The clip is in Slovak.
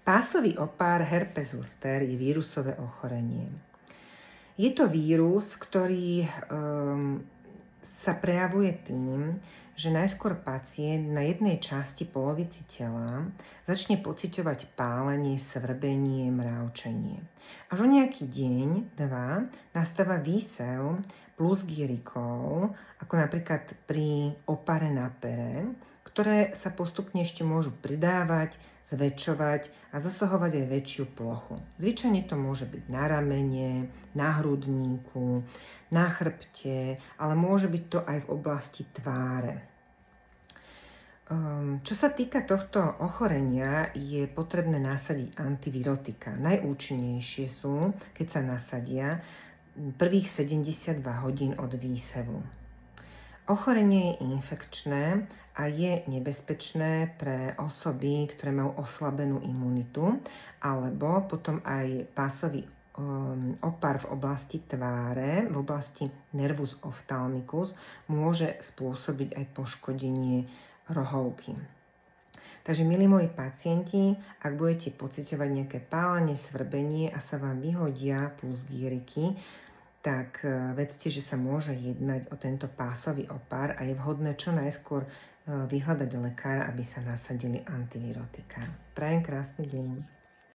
Pásový opár herpes zoster je vírusové ochorenie. Je to vírus, ktorý sa prejavuje tým, že najskôr pacient na jednej časti polovici tela začne pociťovať pálenie, svrbenie, mravčenie. Až o nejaký deň, dva, nastáva výsev plus gyrikov, ako napríklad pri opare na pere, ktoré sa postupne ešte môžu pridávať, zväčšovať a zasahovať aj väčšiu plochu. Zvyčajne to môže byť na ramene, na hrudníku, na chrbte, ale môže byť to aj v oblasti tváre. Čo sa týka tohto ochorenia, je potrebné nasadiť antivirotika. Najúčinnejšie sú, keď sa nasadia, prvých 72 hodín od výsevu. Ochorenie je infekčné a je nebezpečné pre osoby, ktoré majú oslabenú imunitu, alebo potom aj pásový opar v oblasti tváre, v oblasti nervus ophthalmicus, môže spôsobiť aj poškodenie rohovky. Takže, milí moji pacienti, ak budete pociťovať nejaké pálenie, svrbenie a sa vám vyhodia plus gyriky, tak vedzte, že sa môže jednať o tento pásový opár a je vhodné čo najskôr vyhľadať lekára, aby sa nasadili antivirotika. Prajem krásny deň.